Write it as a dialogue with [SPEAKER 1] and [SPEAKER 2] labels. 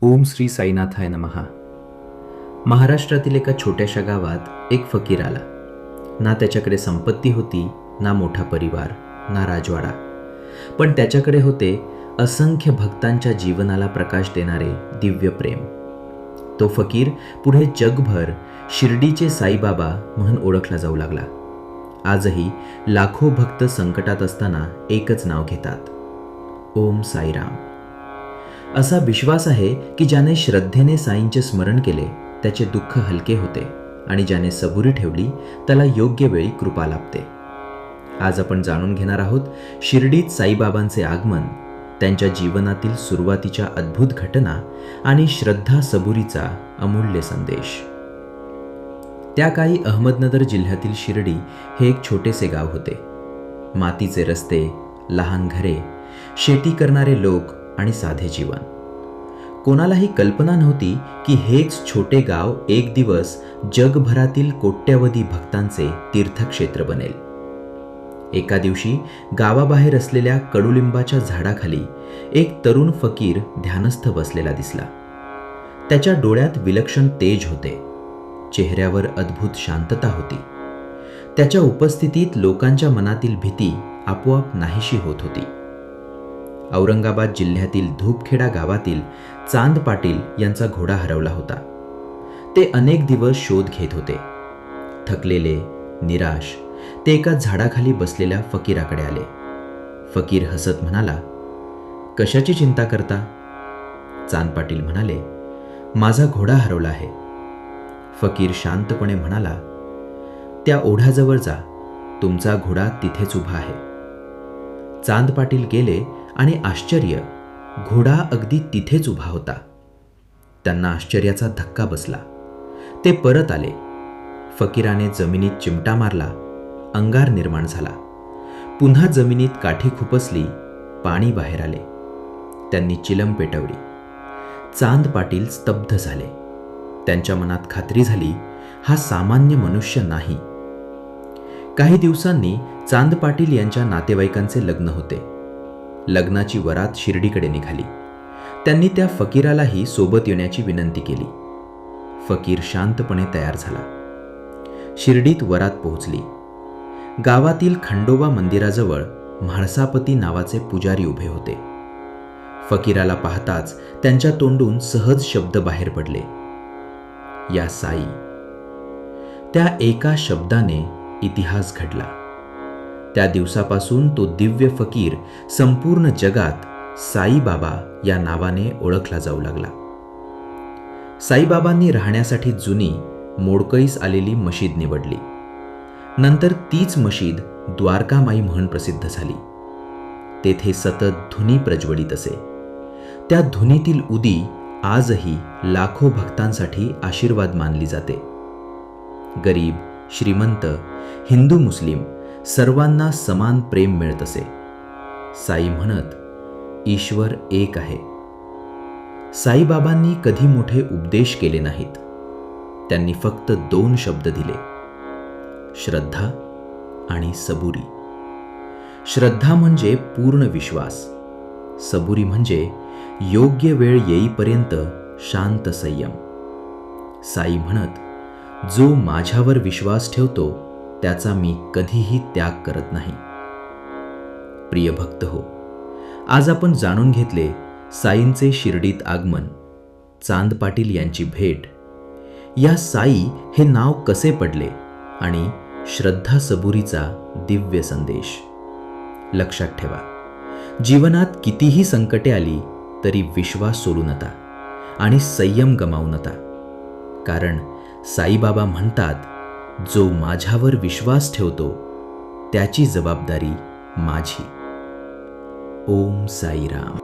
[SPEAKER 1] ओम श्री साईनाथाय नमः. महाराष्ट्रातील एका छोट्याशा गावात एक फकीर आला. ना त्याच्याकडे संपत्ती होती, ना मोठा परिवार, ना राजवाडा, पण त्याच्याकडे होते असंख्य भक्तांच्या जीवनाला प्रकाश देणारे दिव्य प्रेम. तो फकीर पुढे जगभर शिर्डीचे साईबाबा म्हणून ओळखला जाऊ लागला. आजही लाखो भक्त संकटात असताना एकच नाव घेतात, ओम साईराम. असा विश्वास आहे की ज्याने श्रद्धेने साईंचे स्मरण केले त्याचे दुःख हलके होते आणि ज्याने सबुरी ठेवली त्याला योग्य वेळी कृपा लाभते. आज आपण जाणून घेणार आहोत शिर्डीत साईबाबांचे आगमन, त्यांच्या जीवनातील सुरुवातीच्या अद्भुत घटना आणि श्रद्धा सबुरीचा अमूल्य संदेश. त्या काळी अहमदनगर जिल्ह्यातील शिर्डी हे एक छोटेसे गाव होते. मातीचे रस्ते, लहान घरे, शेती करणारे लोक आणि साधे जीवन. कोणालाही कल्पना नव्हती की हेच छोटे गाव एक दिवस जगभरातील कोट्यवधी भक्तांचे तीर्थक्षेत्र बनेल. एका दिवशी गावाबाहेर असलेल्या कडुलिंबाच्या झाडाखाली एक तरुण फकीर ध्यानस्थ बसलेला दिसला. त्याच्या डोळ्यात विलक्षण तेज होते, चेहऱ्यावर अद्भुत शांतता होती. त्याच्या उपस्थितीत लोकांच्या मनातील भीती आपोआप नाहीशी होत होती. औरंगाबाद जिल्ह्यातील धूपखेडा गावातील चांद पाटील यांचा घोडा हरवला होता. ते अनेक दिवस शोध घेत होते. थकलेले, निराश ते एका झाडाखाली बसलेल्या फकीराकडे आले. फकीर हसत म्हणाला, कशाची चिंता करता? चांद पाटील म्हणाले, माझा घोडा हरवला आहे. फकीर शांतपणे म्हणाला, त्या ओढ्याजवळ जा, तुमचा घोडा तिथेच उभा आहे. चांद पाटील गेले आणि आश्चर्य, घोडा अगदी तिथेच उभा होता. त्यांना आश्चर्याचा धक्का बसला. ते परत आले. फकीराने जमिनीत चिमटा मारला, अंगार निर्माण झाला. पुन्हा जमिनीत काठी खुपसली, पाणी बाहेर आले. त्यांनी चिलम पेटवली. चांद पाटील स्तब्ध झाले. त्यांच्या मनात खात्री झाली, हा सामान्य मनुष्य नाही. काही दिवसांनी चांद पाटील यांच्या नातेवाईकांचे लग्न होते. लग्नाची वरात शिर्डीकडे निघाली. त्यांनी त्या फकीरालाही सोबत येण्याची विनंती केली. फकीर शांतपणे तयार झाला. शिर्डीत वरात पोहोचली. गावातील खंडोबा मंदिराजवळ म्हाळसापती नावाचे पुजारी उभे होते. फकीराला पाहताच त्यांच्या तोंडून सहज शब्द बाहेर पडले, या साई. त्या एका शब्दाने इतिहास घडला. त्या दिवसापासून तो दिव्य फकीर संपूर्ण जगात साईबाबा या नावाने ओळखला जाऊ लागला. साईबाबांनी राहण्यासाठी जुनी, मोडकळीस आलेली मशीद निवडली. नंतर तीच मशीद द्वारकामाई म्हणून प्रसिद्ध झाली. तेथे सतत धुनी प्रज्वलित असे. त्या धुनीतील उदी आजही लाखो भक्तांसाठी आशीर्वाद मानली जाते. गरीब, श्रीमंत, हिंदू, मुस्लिम सर्वांना समान प्रेम मिळत असे. साई म्हणत, ईश्वर एक आहे. साईबाबांनी कधी मोठे उपदेश केले नाहीत. त्यांनी फक्त 2 शब्द दिले, श्रद्धा आणि सबुरी. श्रद्धा म्हणजे पूर्ण विश्वास, सबुरी म्हणजे योग्य वेळ येईपर्यंत शांत संयम. साई म्हणत, जो माझ्यावर विश्वास ठेवतो त्याचा मी कधीही त्याग करत नाही. प्रिय भक्त हो, आज आपण जाणून घेतले साईंचे शिर्डीत आगमन, चांद पाटील यांची भेट, या साई हे नाव कसे पडले आणि श्रद्धा सबुरीचा दिव्य संदेश. लक्षात ठेवा, जीवनात कितीही संकटे आली तरी विश्वास सोडू नका आणि संयम गमावू नका. कारण साईबाबा म्हणतात, जो माझ्यावर विश्वास ठेवतो त्याची जबाबदारी माझी. ओम साईराम.